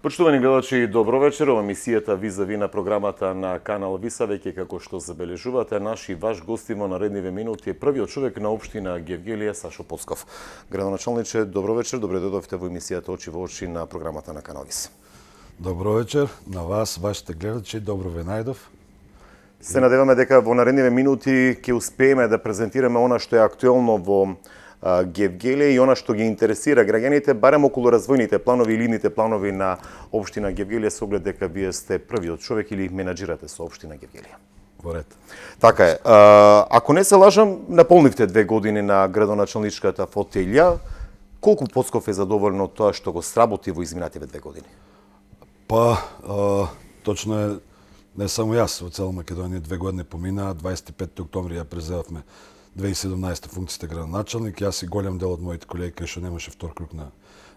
Почитувани гледачи, добро вечер. Ова емисијата Визави на програмата на канал Виса, веќе како што забележувате, наш и ваш гост во наредниве минути е првиот човек на општина Гевгелија, Сашо Поцков. Градоначалниче, добро вечер, добре дојдовте во емисијата Очи во очи на програмата на канал Виса. Добро вечер на вас, вашите гледачи, добро ве најдов. Се надеваме дека во наредниве минути ќе успееме да презентираме она што е актуелно во Гевгелија и она што ги интересира граѓаните, барем околу развојните планови или идните планови на општина Гевгелија, со оглед дека вие сте првиот човек или менаџирате со општина Гевгелија. Во ред. Така е. Ако не се лажам, наполнивте 2 години на градоначалничката фотелја. Колку Поцков е задоволен од тоа што го сработи во изминативе 2 години? Па, точно е, не само јас, во цела Македонија 2 години поминаа, 25 октомври ја презевавме 2017 функцијата градоначалник, јас и голем дел од моите колеги кај што немаше втор круг на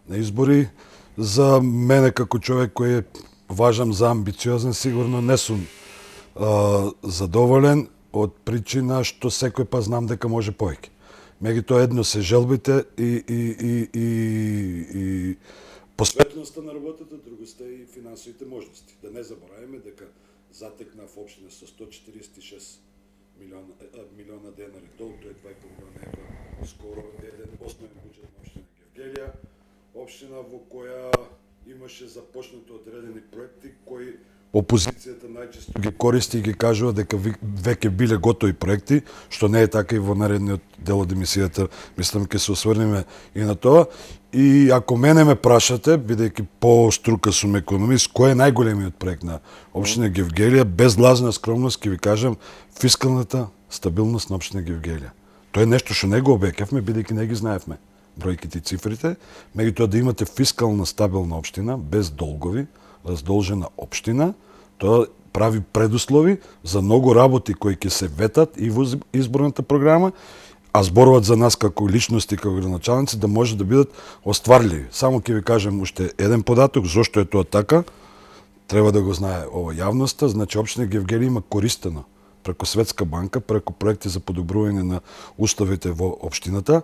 избори. За мене како човек кој е важам за амбициозен, сигурно не сум задоволен од причина што секој па знам дека може повеќе. Меѓутоа едно се желбите и посветеността на работата, друго сте и финансовите можности. Да не забораваме дека затекнав општина со 146 милиона денари долг, тоа е 2,5 милиона евра, скоро еден основен буџет на општина Гевгелија, општина во која имаше започнато одредени проекти кои опозицијата најчесто ги користи и ги кажува дека веќе биле готови проекти, што не е така и во наредниот дел од емисијата, мислам ќе се осврнеме и на тоа. И ако мене ме прашате, бидејќи по струка сум економист, кој е најголемиот проект на општина Гевгелија, без лажна скромност ќе ви кажам фискалната стабилност на општина Гевгелија. Тоа е нешто што не го обеќавме, бидејќи не ги знаевме бројките и цифрите, меѓутоа да имате фискална стабилна општина без долгови, раздолжена општина, тоа прави предуслови за многу работи кои ќе се ветат и во изборната програма, а зборуват за нас како личности, како градоначалници, да може да бидат остварливи. Само ќе ви кажем уште еден податок, зошто е тоа така, треба да го знае ова јавноста. Значи, општина Гевгелија има користено преку Светска банка, преку проекти за подобрување на условите во општината,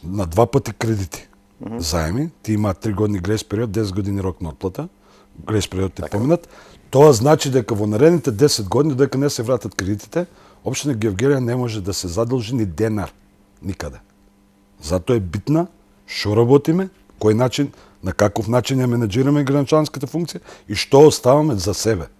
на 2 пати кредити. Заеми, ти имаат 3 години грес период, 10 години рок на отплата, грес период ти поминат. Тоа значи дека во наредните 10 години, дека не се вратат кредитите, општина Гевгелија не може да се задолжи ни денар никаде. Затоа е битна што работиме, кој начин, на каков начин ја менеџираме градоначалниската функција и што оставаме за себе.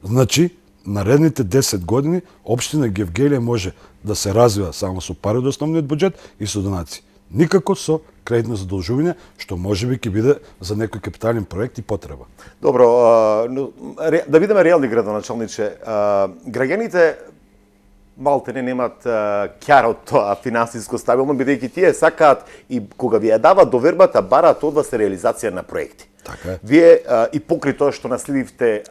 Значи, наредните 10 години општина Гевгелија може да се развива само со пари од основниот буџет и со донации. Никако со кредитно задолжување, што можеби ќе биде за некој капитален проект и потреба. Добро, да бидеме реални, градоначалниче. Граѓаните малте не немаат ќар од тоа финансиско стабилно, бидејќи тие сакаат и кога ви ја дават довербата, бараат од вас реализација на проекти. Така е. Вие и покри тоа што наследивте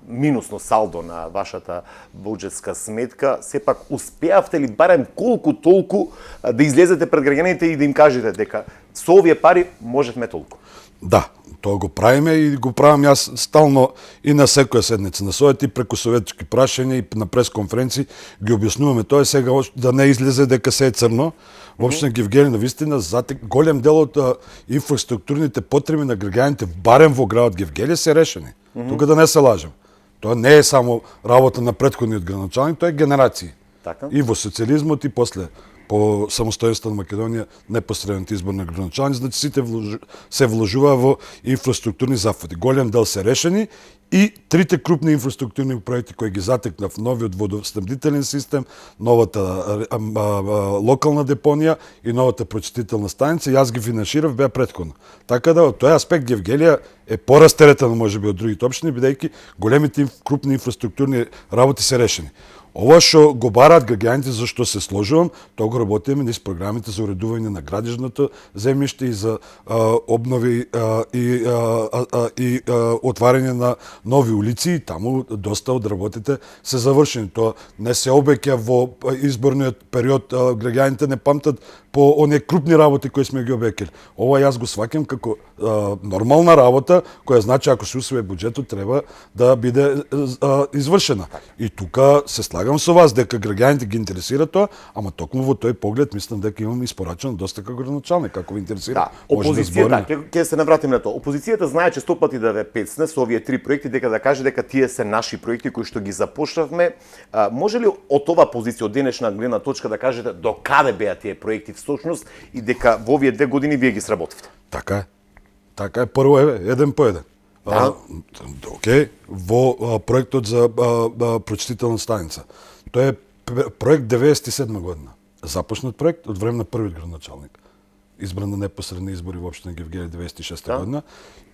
минусно салдо на вашата буџетска сметка, сепак успеавте ли барем колку толку да излезете пред граѓаните и да им кажете дека со овие пари можевме толку? Да, тоа го правиме и го правам јас стално и на секоја седница на совет и преку советски прашања и на пресконференции ги објаснуваме тоа, сега да не излезе дека се е црно. Во општина Гевгелија навистина голем дел од инфраструктурните потреби на граѓаните барем во градот Гевгелија се решени. Тука да не се лажем. Тоа не е само работа на претходниот градоначалник, тоа е генерации. Така? И во социјализмот и после по самостојноста на Македонија непосредниот избор на градоначалник, значи сите се вложува во инфраструктурни зафати. Голем дел се решени и трите крупни инфраструктурни проекти кои ги затекнав, новиот водоснабдителен систем, новата локална депонија и новата прочистителна станица, јас ги финансирав, беа претходно. Така да од тој аспект Гевгелија е порастеретена можеби од другите општини, бидејќи големите крупни инфраструктурни работи се решени. Ова што го бараат граѓаните, зашто се сложувам, тоа го работиме низ програмите за уредување на градежното земјиште и за обнови и отварање на нови улици, и таму доста од работите се завршени. Тоа не се обеќа во изборниот период, граѓаните не памтат по оние крупни работи кои сме ги обекали. Ова јас го сваќам како нормална работа, која значи ако се усвои буџетот треба да биде извршена. И тука се слагам со вас дека граѓаните ги интересира тоа, ама токму во тој поглед мислам дека имам испорачено доста како градоначалник, како ви интересира. Да, опозицијата, ќе се навратиме на тоа. Опозицијата знае че 100 пати да ве пецне со овие 3 проекти, дека да каже дека тие се наши проекти кои што ги започнавме. Може ли од ова позиција, од денешна гледна точка да кажете до каде беа тие проекти всушност и дека во овие 2 години вие ги сработивте? Така е. Така е, прво еден по еден. Да. Океј, во проектот за прочитителна станица. Тој е проект 97 година. Започнат проект од време на првиот градоначалник. Избран на непосредни избори во општина Гевгелие 96 година.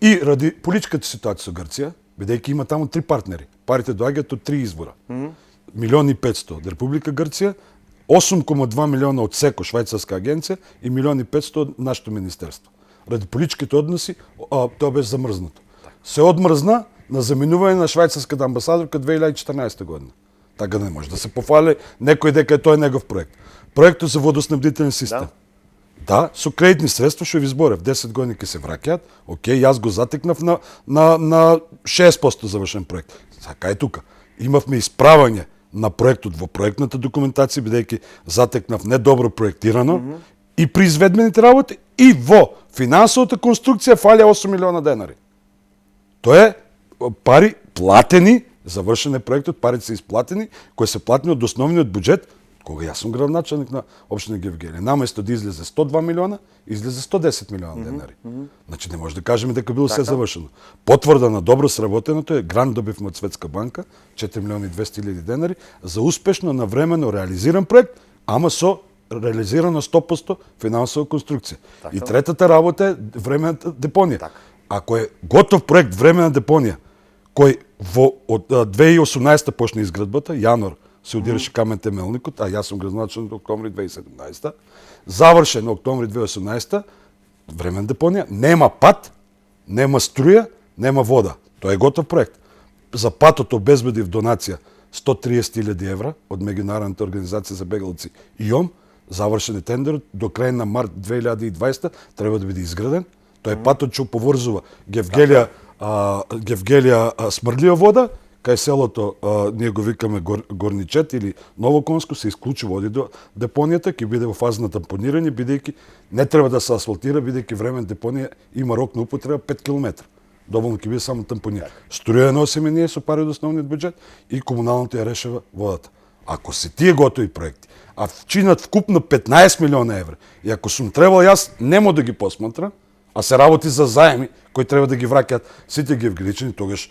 И ради политичката ситуација со Грција, бидејќи има таму 3 партнери, парите доаѓаат од 3 извора. 1.500.000 од Република Грција, 8,2 милиона од СЕКО, швајцарска агенција, и 1.500.000 од нашето министерство. Ради политичките односи, тоа беше замрзнато. Се одмрзна на заминување на швајцарската амбасадорка 2014 година. Така да не може да се пофали некој дека тоа е негов проект. Проектот за водоснабдителен систем. Да, со кредитни средства што ви зборев, 10 години ќе се враќаат. Океј, јас го затекнав на 6% завршен проект. Сака е тука. Имавме исправање на проектот во проектната документација, бидејќи затекнав недобро проектирано, и при изведмените работи, и во финансовата конструкција фалја 8 милиона денари. Тоа е пари платени, завршен е проектот, парите се исплатени, кои се платени од основниот буџет, кога јас сум градоначалник на општина Гевгелие. Наместо да излезе 102 милиона, излезе 110 милиона денари. Значи не може да кажеме дека било се завршено. Потврда на добро сработеното е грант добивме од Светска банка, 4 милиони и 200 хиляди денари, за успешно навремено реализиран проект, ама со реализирано 100% финансова конструкција. И третата работа е времената депонија. Ако е готов проект времена депонија, кој од 2018 почна изградбата, јануар се удираше камен темелникот, а јас сум градоначалник од октомври 2017, завршен октомври 2018, времен депонија, нема пат, нема струја, нема вода. Тоа е готов проект. За патот обезбедив донација 130.000 евра од меѓународната организација за бегалци ИОМ, завршен е тендерот, до крај на март 2020 треба да биде изграден. Тоа е патот што поврзува Гевгелија Смрдлива вода, кај селото, ние го викаме Горничет или Новоконско, се исклучи води до депонијата, ќе биде во фаза на тампонирање, бидејќи не треба да се асфалтира, бидејќи времен депонија има рок на употреба 5 км. Доволно ќе биде само тампонија. Струја носиме ние со пари од основниот буџет и комуналното ја решава водата. Ако се тие готови проекти, а чинат вкупно 15 милиона евра, и ако сум требал јас немо да ги посматрам, а се работи за заеми кои треба да ги враќаат сите гевгеличани, тогаш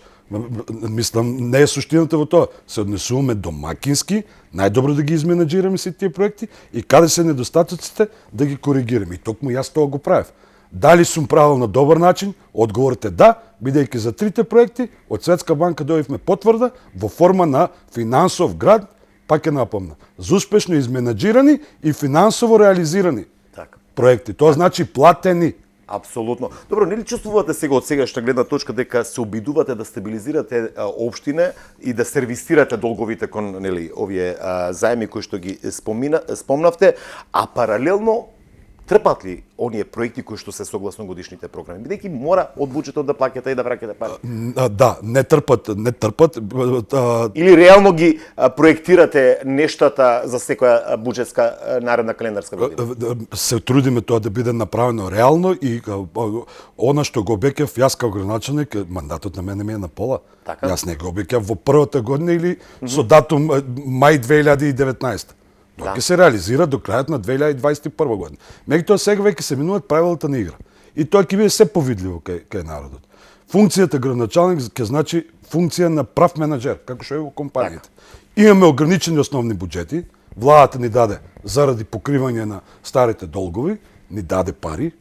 мислам не е суштината во тоа. Се однесуваме домакински, најдобро да ги изменаџираме сите тие проекти и каде се недостатоците да ги коригираме. И токму јас тоа го правев. Дали сум правил на добар начин? Одговорот е да, бидејќи за 3 проекти од Светска банка добивме потврда во форма на финансов грант, пак е напомна, за успешно изменаџирани и финансово реализирани проекти. Тоа значи платени. Апсолутно. Добро, нели чувствувате сега од сегашна гледна точка дека се обидувате да стабилизирате општине и да сервисирате долговите кон овие заеми кои што ги спомнавте, а паралелно трпат ли оние проекти кои што се согласно годишните програми? Бидејќи мора од буџетот да плаќате и да враќате пари. Да, не трпат. Или реално ги проектирате нештата за секоја буџетска наредна календарска година? Се трудиме тоа да биде направено реално и она што го обекев јас како градоначалник, мандатот на мене ми е на пола. Јас не го обекев во првата година или со датум мај 2019. Тоа ќе се реализира до крајот на 2021 година. Меѓутоа сега веќе се минуваат правилата на игра. И тоа ќе биде се повидливо кај народот. Функцијата градоначалник ќе значи функција на прав менаџер, како што е во компаниите. Имаме ограничени основни буџети, владата ни даде заради покривање на старите долгови, ни даде пари.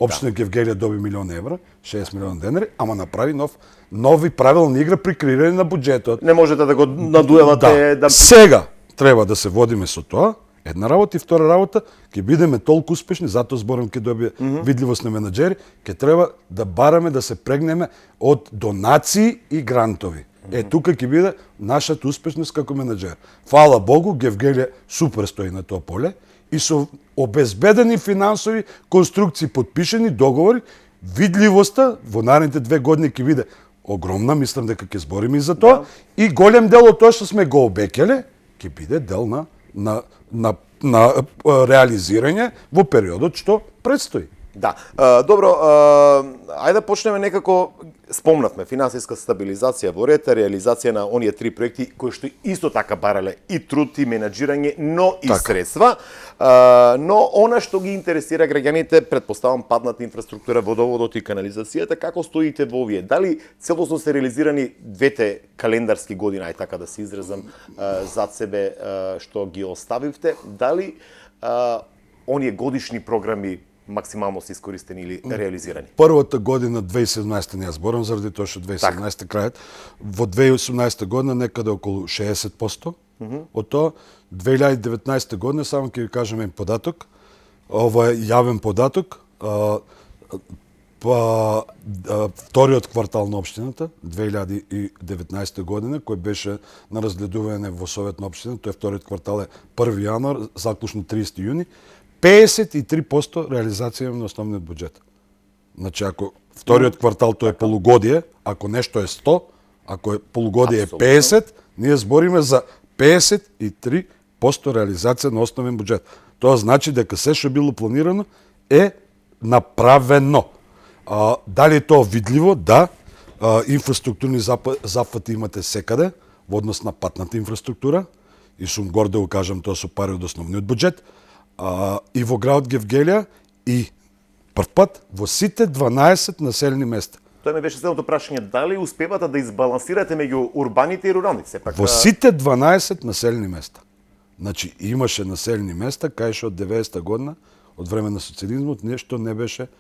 Општина Гевгелие доби 1 милион евра, 6 милиона денари, ама направи нови правила на игра при креирање на буџетот. Не можете да го надуевате Сега треба да се водиме со тоа, една работа, и втора работа, ќе бидеме толку успешни, затоа зборам ќе добие видливост на менаџери, ќе треба да бараме да се прегнеме од донации и грантови. Тука ќе биде нашата успешност како менаџер. Фала Богу, Гевгелие супер стои на тоа поле и со обезбедени финансови конструкции, подпишени договори, видливоста во наредните 2 години ќе биде огромна, мислам дека ќе збориме и за тоа, и голем дел од тоа што сме го обекеле, ќе биде дел на реализирање во периодот што предстои. Да. Добро, ајде почнеме некако, спомнавме, финансиска стабилизација во ред, реализација на оние 3 проекти кои што исто така барале и труд, и менаџирање, но и средства. Но она што ги интересира граѓаните, предпоставам падната инфраструктура, водоводот и канализацијата, како стоите во овие? Дали целосно се реализирани двете календарски години, ај така да се изразам, зад себе што ги оставивте? Дали оние годишни програми максимално се искористени или реализирани? Првата година 2017 не ја зборам заради тоа што 2017 крајот. Во 2018 година некаде околу 60%. Од тоа 2019 година само ќе ви кажам еден податок. Ова е јавен податок. Вториот квартал на општината 2019 година кој беше на разгледување во Совет на општината, тој вториот квартал е 1 јануар, заклучно 30 јуни. 53% реализација на основниот буџет. Значи, ако вториот квартал тоа е полугодие, ако нешто е 100, ако е полугодие е 50, ние збориме за 53% реализација на основен буџет. Тоа значи дека се што било планирано е направено. Дали е тоа видливо? Да. Инфраструктурни зафати имате секаде во однос на патната инфраструктура и сум горд да го кажам тоа со пари од основниот буџет. И во градот Гевгелија и прв пат во сите 12 населени места. Тоа ме беше следното прашање, дали успевате да избалансирате меѓу урбаните и руралните сепак? Во сите 12 населени места. Значи имаше населени места кај што од 90-та година, од време на социјализмот, нешто не беше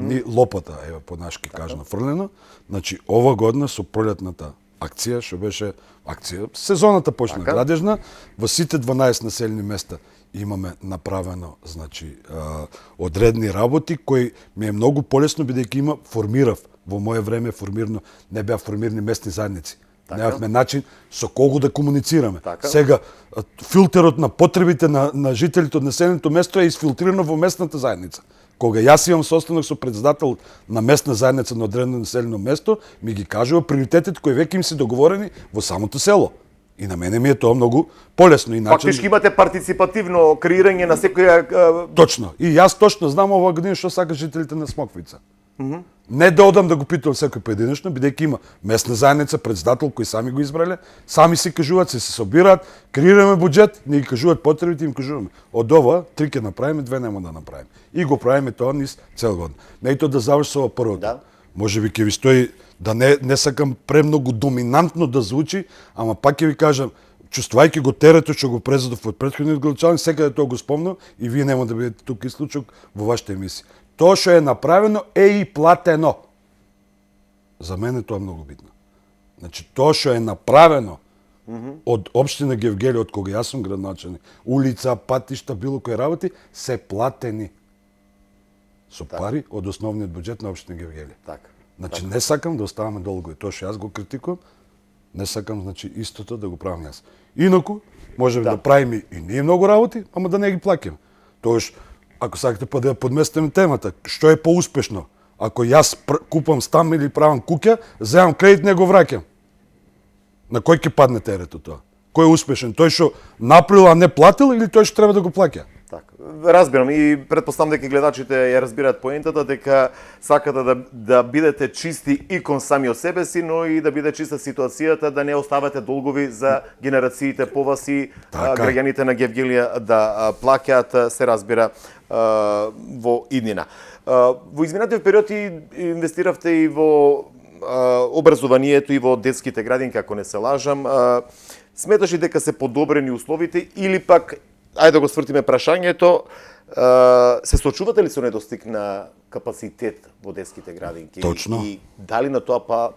ни лопата, ева по нашки кажано, фрлено. Значи ова година со пролетната акција, што беше акција, сезоната почна градежна, во сите 12 населени места имаме направено, значи, одредни работи кои ми е многу полесно бидејќи формирав во мое време формирано, не беа формирани местни заедници. Немавме начин со кого да комуницираме. Сега филтерот на потребите на жителите од населеното место е изфилтрирано во местната заедница. Кога јас имам состанок со председател на местна заедница на одредено населено место, ми ги кажува приоритетите кои веќе им се договорени во самото село. И на мене ми е тоа многу полесно. Фактички имате партиципативно креирање на секоја... Точно. И јас точно знам оваа година што сака жителите на Смоквица. Не да одам да го питам секој поединечно, бидејќи има местна заедница, председател кои сами го избрале, сами се кажуваат, се собираат, креираме буџет, не ги кажуваат потребите, им кажуваме. Од ова 3 ќе направиме, 2 нема да направиме. И го правиме тоа низ цел година. Не и тоа да заврши со ова првото. Да. Може би ќе ви стои да не сакам премногу доминантно да звучи, ама пак ќе ви кажам, чувствувајќи го терето што го презадов од претходниот главчалник, секаде тоа го спомнав и вие нема да бидете тук исклучок во вашата емисија. Тоа што е направено е и платено. За мене тоа е многу битно. Значи тоа што е направено од општина Гевгелија, од кога јас сум градоначелник, улица, патишта, било кои работи се платени со пари од основниот буџет на општина Гевгелија. Значи не сакам да оставаме долго. Тоа што јас го критикувам, не сакам значи истото да го правам јас. Инаку можеме да правиме и ние многу работи, ама да не ги плаќаме. Тоаш ако сакате па да ја подместиме темата, што е поуспешно? Ако јас купам стан или правам куќа, земам кредит, не го враќам. На кој ќе падне терето тоа? Кој е успешен? Тој што направил, а не платил или тој што треба да го плаќа? Така. Разбирам и претпоставам дека гледачите ја разбираат поентата дека сакате да бидете чисти и кон самиот себе си, но и да биде чиста ситуацијата, да не оставате долгови за генерациите по вас и граѓаните на Гевгелија да плаќаат, се разбира, во иднина. Во изминатиот период инвестиравте и во образованието и во детските градинки, ако не се лажам. Сметаш ли дека се подобрени условите или пак, ајде да го свртиме прашањето, се сочувате ли со недостиг на капацитет во детските градинки? Точно. И дали на тоа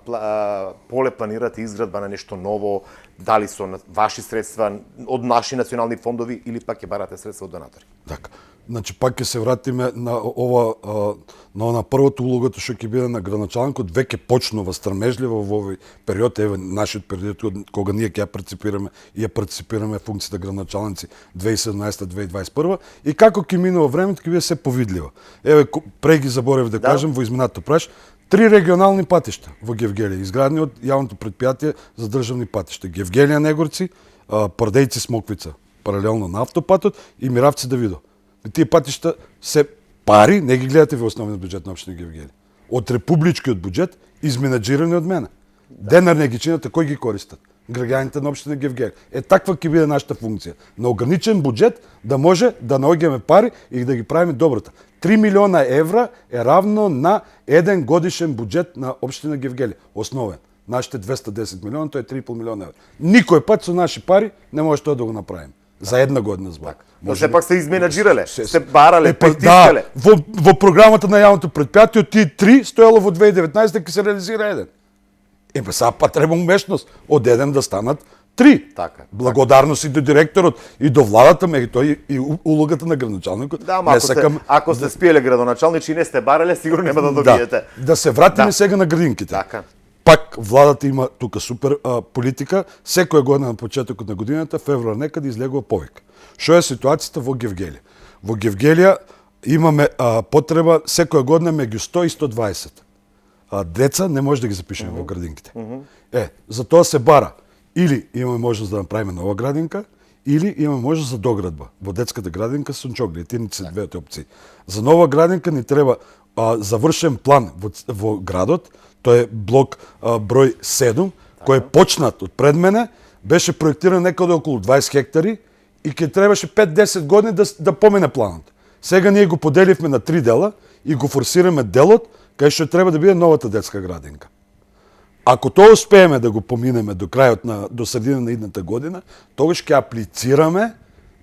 поле планирате изградба на нешто ново, дали со ваши средства, од наши национални фондови или пак ќе барате средства од донатори? Така. Значи пак ќе се вратиме на ова на првото улогата што ќе биде на градоначалникот, веќе почнува страмежливо во овој период, еве нашиот период кога ние ќе ја преципираме и ја преципираме функцијата градоначалници 2017-2021 и како ќе минува времето ќе биде се повидлива. Еве пре ги заборев да кажем во изминатото праш 3 регионални патишта во Гевгелија, изградени од јавното предпријатие за државни патишта. Гевгелија Негорци, Пардејци Смоквица, паралелно на автопатот и Миравци Давидо. И тие патишта се пари, не ги гледате во основниот буџет на општина Гевгелија. Од републичкиот буџет изменаџирани од мене. Денар не ги чинат, кој ги користат? Граѓаните на општина Гевгелија. Таква ќе биде нашата функција. На ограничен буџет да може да наоѓаме пари и да ги правиме добрата. 3 милиона евра е равно на еден годишен буџет на општина Гевгелија. Основен. Нашите 210 милиона, тој е 3,5 милиона евра. Никој пат со наши пари не може тоа да го направиме. За една година збор. Но сепак се изменаџирале, се барале, притискале. Да, во програмата на јавното предпријатие тие 3 стоело во 2019 ќе се реализира еден. Сега па треба умешност од еден да станат 3. Така. Благодарност и до директорот и до владата, меѓутоа и улогата на градоначалникот. Да, ако сте спиеле градоначалници и не сте барале, сигурно нема да добиете. Да се вратиме сега на градинките. Така. Пак владата има тука супер политика. Секоја година на почетокот на годината, февруар некаде излегува повик. Што е ситуацијата во Гевгелија? Во Гевгелија имаме потреба секоја година меѓу 100 и 120 деца не може да ги запишеме во градинките. За тоа се бара. Или имаме можност да направиме нова градинка, или имаме можност за доградба. Во детската градинка Сончогле, тие се двете опции. За нова градинка ни треба завршен план во градот, тој е блок број 7, кој е почнат од пред мене, беше проектиран некаде околу 20 хектари и ќе требаше 5-10 години да помине планот. Сега ние го поделивме на 3 дела и го форсираме делот кај што треба да биде новата детска градинка. Ако тоа успееме да го поминеме до крајот до средина на идната година, тогаш ќе аплицираме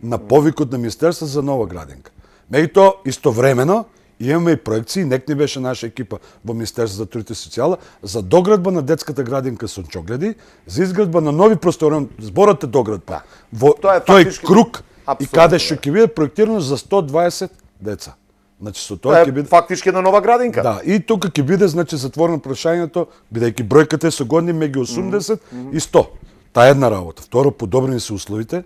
на повикот на Министерство за нова градинка. Меѓутоа истовремено имаме и проекции, НЕК ни беше наша екипа во Министерство за труд и социјала за доградба на детската градинка Сончогледи, за изградба на нови простори, зборот е доградба. Во тој круг и каде што ќе биде проектирано за 120 деца. Значи со тоа ќе биде фактички една нова градинка. Да, и тука ќе биде затворено прашањето, бидејќи бројката е согодни меѓу 80 и 100. Таа е една работа. Второ, подобрени се условите.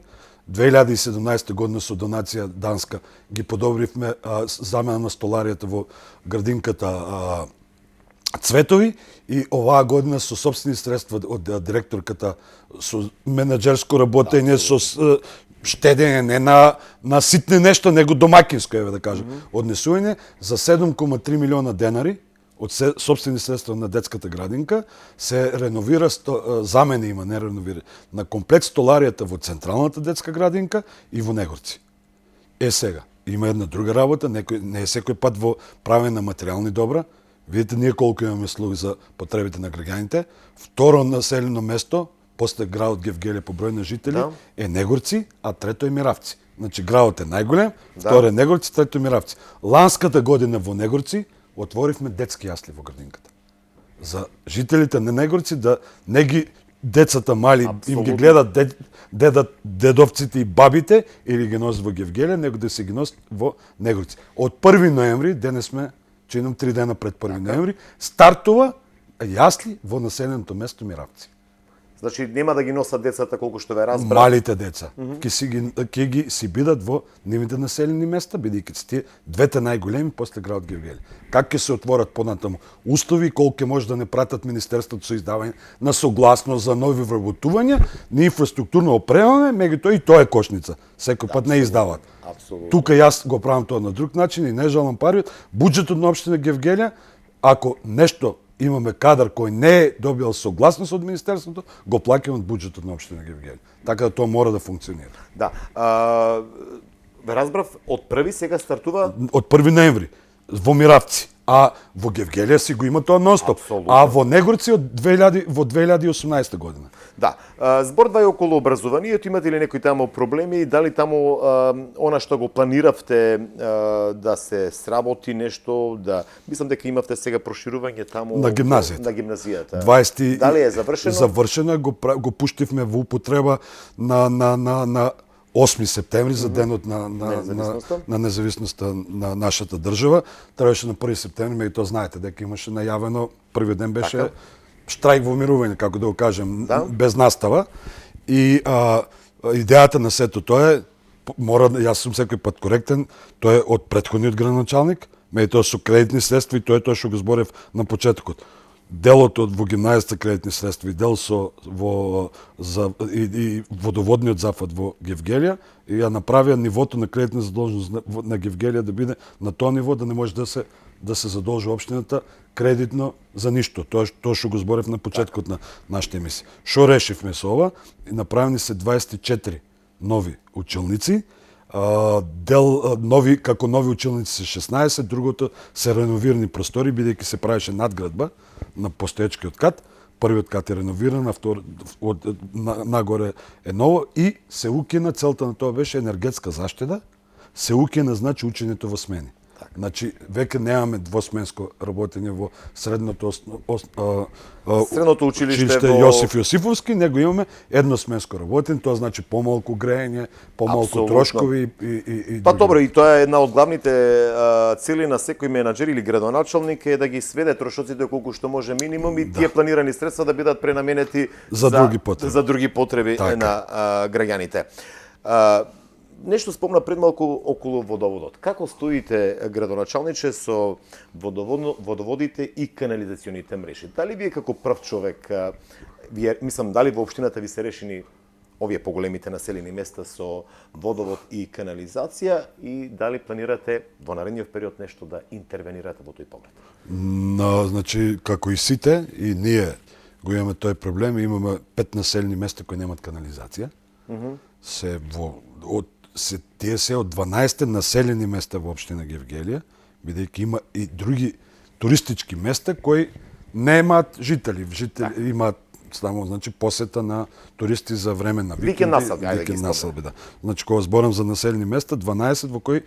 2017 година со донација данска ги подобривме замена на столаријата во градинката Цветови и оваа година со сопствени средства од директорката со менаџерско работење, со штедење не на ситни нешто, него домакинско, еве да кажам, однесување за 7,3 милиона денари од сопствени средства на детската градинка се реновира, замена има, не реновира, на комплет столаријата во централната детска градинка и во Негорци. Сега, има една друга работа, не е секој пат во правење на материјални добра. Видите ние колку имаме слуги за потребите на граѓаните. Второ населено место после градот Гевгелија по број на жители е Негорци, а трето е Миравци. Значи градот е најголем, второ е Негорци, трето е Миравци. Ланската година во Негорци отворивме детски јасли во градинката. За жителите на Негорци да не ги децата мали им ги гледат дедовците и бабите или ги носат во Гевгелија, него да се ги носат во Негорци. Од 1 ноември, денес сме, чинам 3 дена пред 1 ноември, стартува јасли во населеното место Миравци. Значи нема да ги носат децата колку што ве разбрав. Малите деца ќе ги си бидат во нивните населени места, бидејќи се тие двете најголеми после градот Гевгелија. Как ќе се отворат понатаму услови, колку ќе може да не пратат министерството со издавање на согласност за нови вработувања, ние инфраструктурно опремаме, меѓутоа и тоа е кошница. Секој пат не издаваат. Апсолутно. Тука јас го правам тоа на друг начин и не жалам пари. Буџетот на општина Гевгелија, ако нешто имаме кадар кој не е добил согласност од министерството, го плаќаме од буџетот на општина Гевгелија. Така да тоа мора да функционира. Да. Ве разбрав, од први сега стартува од 1 ноември во Миравци, а во Гевгелија си го има тоа нонстоп, а во Негорци во 2018 година. Да. Зборува и околу образованието, имате ли некои таму проблеми, дали таму она што го планиравте да се сработи нешто, мислам дека имавте сега проширување таму на гимназијата. На гимназијата. 20... Дали е завршено? Завршено, го пуштивме во употреба на 8 септември за денот на независността на нашата држава. Требаше на 1 септември, и то знаете, дека имаше најавено, првиот ден беше штрајк во мирување, како да го кажем, без настава. И идејата на сето тоа е, јас сум секој пат коректен, тоа е од претходниот градоначалник, тоа со кредитни средства, и тоа е тоа што го зборев на почетокот. Делот во гимназијата кредитни средства и дел и водоводниот зафат во Гевгелија, и ја направија нивото на кредитна задолженост на Гевгелија да биде на тоа ниво, да не може да се задолжи општината кредитно за ништо. Тоа што го зборев на почеткот на нашата емисија. Што решивме со ова? Направени се 24 нови училници, нови училници се 16, другото се реновирани простори, бидејќи се правеше надградба на постоечкиот кат. Првиот кат е реновиран, а нагоре е ново, и се укина, целта на тоа беше енергетска заштеда, се укина, значи, учењето во смени. Значи, веќе немаме двосменско работење во средното училиште Јосиф Јосифовски, него имаме едносменско работење, тоа значи помалку грејење, помалку трошкови и Па добро, и тоа е една од главните цели на секој менаџер или градоначалник, е да ги сведе трошоците колку што може минимум, и тие планирани средства да бидат пренаменети за други потреби на граѓаните. Нешто спомна пред малку околу водоводот. Како стоите, градоначалниче, со водоводите и канализационите мрежи? Дали вие како прв човек, дали во општината ви се решени овие поголемите населени места со водовод и канализација, и дали планирате во наредниот период нешто да интервенирате во тој поглед? Значи, како и сите, и ние го имаме тој проблем, имаме 5 населени места кои немат канализација. Тие се од 12 населени места во општина Гевгелија, бидејќи има и други туристички места кои немаат жители. Имаат само, значи, посета на туристи за време на викенд насалби. Значи, кога зборам за населени места, 12 во кои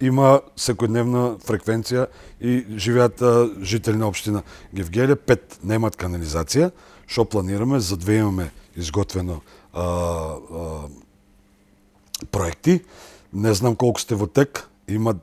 има секојдневна фреквенција и живеат жители на општина Гевгелија, 5 немаат канализација. Што планираме? За 2 имаме изготвено проекти. Не знам колку сте во тек. Има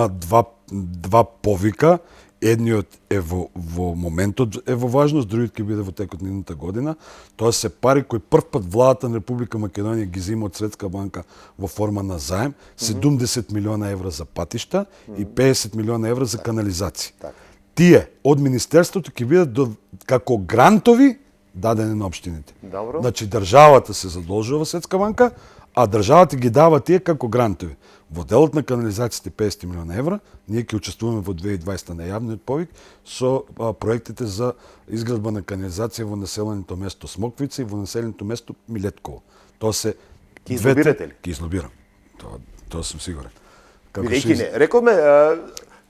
два повика. Едниот е во моментот е во важност, другиот ќе биде во текот на едната година. Тоа се пари кои прв пат владата на Република Македонија ги зема од Светска банка во форма на заем, 70 милиона евра за патишта и 50 милиона евра за канализација. Тие од министерството ќе бидат како грантови дадени на општините. Значи, државата се задолжува во Светска банка, а државата ги дава тие како грантови. Во делот на канализацијите 50 милиона евра, ние ќе учествуваме во 2020 на јавниот повик со проектите за изградба на канализација во населеното место Смоквица и во населеното место Милетково. Тоа се Ки излобирате ли? Ки излобирам. Тоа сум сигурен. Бидејќи не, рековме,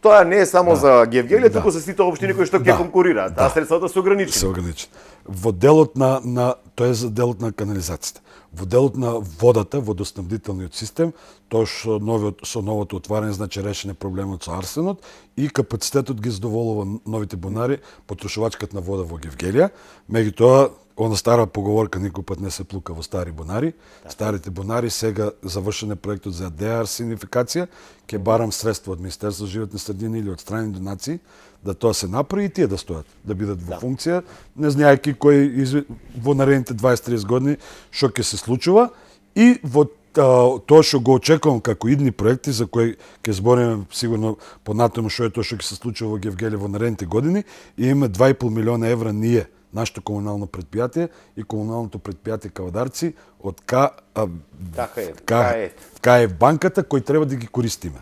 тоа не е само за Гевгелија, туку се сите општини кои што ќе конкурираат, а средствата се ограничени. Се ограничени. Во делот тоа е за делот на канализацијата. Во делот на водата, водоснабдителниот систем, тоа што со новото отварање, значи, решен е проблемот со арсенот и капацитетот ги задоволува новите бунари, потрошувачката на вода во Гевгелија. Меѓутоа, она стара поговорка, никој пат не се плука во стари бунари. Старите бунари, сега завршен е проектот за деарсенификација, ќе барам средства од Министерството за животна средина или од страни донации, да тоа се направи и тие да стојат, да бидат во функција, не знаејќи во наредните 20-30 години што ќе се случува, и во тоа што го очекувам како идни проекти, за кои ќе збориме сигурно понатаму што е тоа што ќе се случува во Гевгелија во наредните години, и имаме 2,5 милиона евра ние, нашето комунално предпријатие и комуналното предпријатие Кавадарци од КАЕФ банката, кои треба да ги користиме.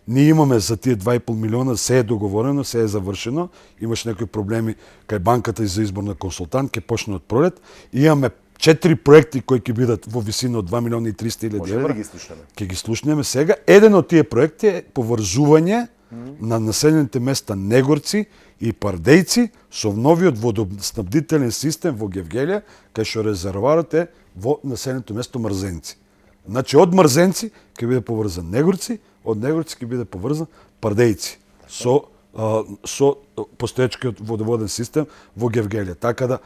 Ние имаме за тие 2,5 милиона, се е договорено, се е завршено, имаш некои проблеми кај банката и за избор на консултант, ќе почне од пролет, и имаме 4 проекти кои ќе бидат во висина од 2 милиона и 300 илјади евра. Може да ги слушнеме? Ќе ги слушнеме сега. Еден од тие проекти е поврзување на населените места Негорци и Пардејци со новиот водоснабдителен систем во Гевгелија, кај што резервоарот е во населеното место Мрзенци. Значи, од Мрзенци ќе биде поврзан Негорци, од Негорци ќе биде поврзан Пардејци со постоечкиот водоводен систем во Гевгелија. Така да,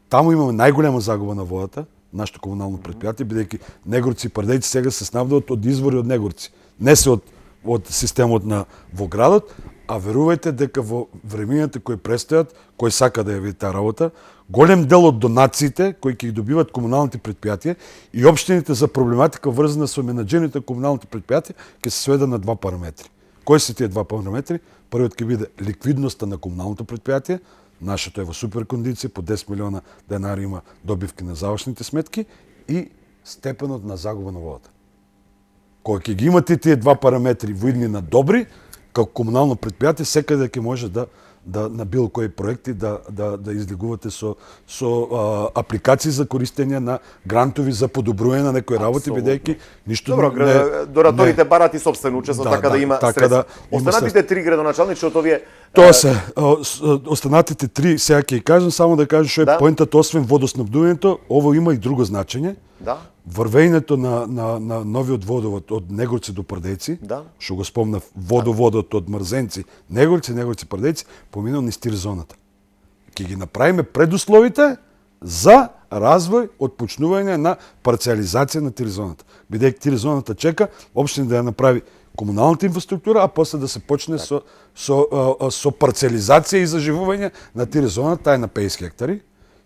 таму имаме најголема загуба на водата, нашето комунално предприятие, бидејќи Негорци и Пардејци сега се снабдуват од извори од Негорци. Не се од системот во градот, а верувајте дека во времињата кои престојат, кој сака да ја види таа работа, голем дел од донациите кои ќе ги добиват комуналните предпријатија и општините за проблематика врзана со менаџирањето на комуналните предпријатија ќе се сведе на два параметри. Кои се тие два параметри? Првиот ќе биде ликвидноста на комуналното предпријатие, нашето е во супер кондиција, по 10 милиона денари има добивки на завршните сметки и степенот на загуба на водата. Кога ќе ги имате тие два параметри во иднина добри, како комунално предпријатие секаде ќе може да на било кои проекти да излегувате со апликации за користење на грантови за подобрување на некои работи, бидејќи ништо Добро, дораторите барат и собствено учество, така да има средства. Останатите три градоначалници од овие Тоа се, останатите три, сега ќе ги кажам, само да кажам што е поентот, освен водоснабдувањето, ово има и друго значење. Да. Врвењето на новиот водовод од Негорци до Пардејци, што го спомнав, водоводот од Мрзенци, Негорци, Пардејци, поминал низ тир зоната. Ќе ги направиме предусловите за развој од почнување на парциализација на тир зоната. Бидејќи тир зоната чека општина да ја направи комуналната инфраструктура, а после да се почне со парциализација и заживување на тир зоната, таа е на 50 хектари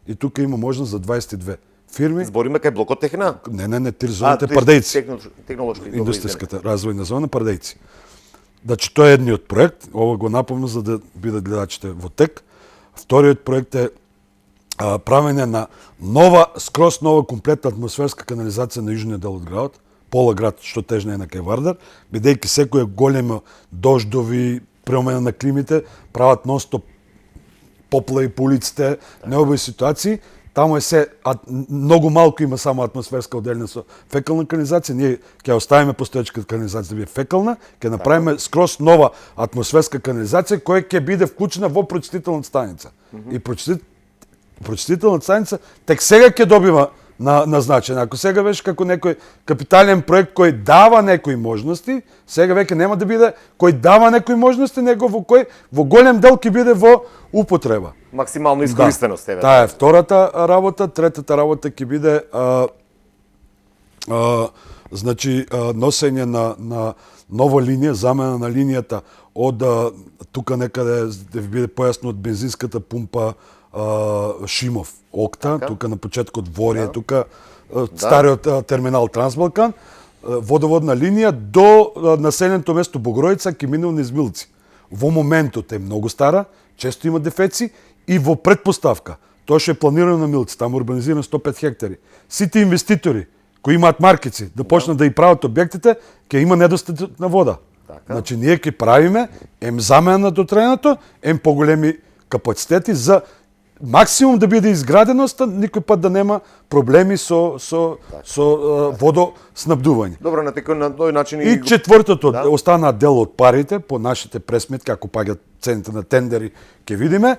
и тука има можност за 22 фирми. Збориме кај блокот Техна? Не, тир зоната е Пардејци. Технолошки. Индустријската развојна зона Пардејци. Значи, тоа е едниот проект, ова го напомнам за да бидат гледачите во тек. Вториот проект е правење на скрос нова комплетна атмосферска канализација на јужниот дел од градот, пола град што тежна е на кај Вардар, бидејќи секој големи дождови, промена на климите прават ностоп поплави по улиците, необои ситуации. Таму е многу малку има само атмосферска одделена со фекална канализација. Ние ќе оставиме постоечката канализација да биде фекална, ќе направиме скрос нова атмосферска канализација која ќе биде вклучена во прочистителната станица. И прочистителната станица тек сега ќе добива на значење. Ако сега беше како некој капитален проект кој дава некои можности, сега веќе нема да биде кој дава некои можности, него во голем дел ќе биде во употреба. Максимално искористеност. Таа е втората работа. Третата работа ќе биде носење на нова линија, замена на линијата од тука некаде да ви биде појасно од бензинската пумпа Шимов, Окта, тука на почетокот Ворие, тука стариот терминал Трансбалкан, водоводна линија до населеното место Богоројица ќе минува низ Милци. Во моментот е многу стара, често има дефеци и во предпоставка, тоа што е планирано на Милци, таму урбанизирано 105 хектари. Сите инвеститори кои имаат маркици да почнат да и прават објектите, ќе има недостаток на вода. Значи ние ќе правиме замена на дотреното, поголеми капацитети за максимум да биде изграденоста, никој пат да нема проблеми со водоснабдување. Добро, на тој начин и четвртото, останаат дел од парите по нашите пресметки, ако паѓат цените на тендери, ќе видиме.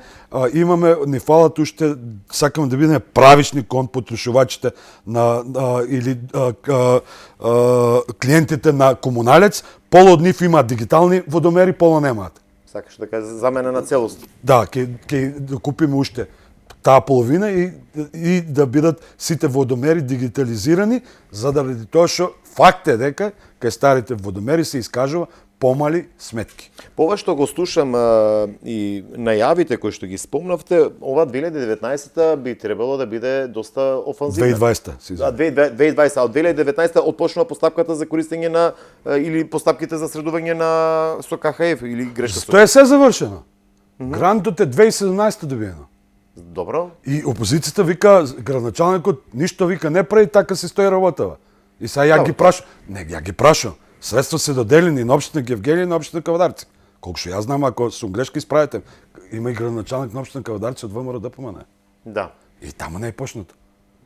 Имаме, ни фалат уште, сакаме да бидеме правични кон потрошувачите или клиентите на комуналец. Пола од нив имаат дигитални водомери, пола немаат. Сакаш да кажеш замена на целост. Да, ќе купиме уште таа половина и да бидат сите водомери дигитализирани, заради тоа што факт е дека кај старите водомери се искажува помали сметки. По ова што го слушам и најавите кои што ги спомнавте, ова 2019 би требало да биде доста офанзивна. 2020. 2020, од 2019 отпочнува постапката за користење на или постапките за средување со КХФ или грешка. Тоа е се завршено. Грантот е 2017 добиено. Добро. И опозицијата вика, градоначалникот ништо вика не прави, така се стои работава. И сега ја ги прашам. Средства се доделени на општина Гевгелија и на општина Кавадарци. Колку што јас знам, ако сум грешка исправете, има и градоначалник на општина Кавадарци од ВМРО ДПМН. Да. И таму не е почнато.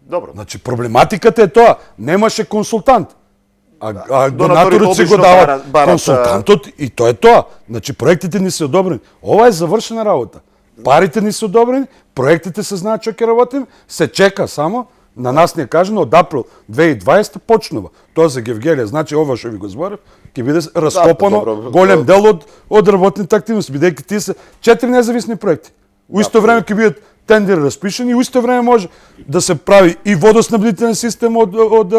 Добро. Значи проблематиката е тоа, немаше консултант. А донаторот си го дават консултантот и тоа е тоа. Значи проектите ни се одобрени. Ова е завршена работа. Парите ни се одобрени, проектите се знаат што ќе работим, се чека само. На нас ни е кажано од април 2020 почнува. Тоа за Гевгелија, значи ова што ви го зборев, ќе биде раскопано голем дел од работните активности, бидејќи тие се 4 независни проекти. У исто време ќе бидат тендер распишен и у исто време може да се прави и водоснабдителен систем од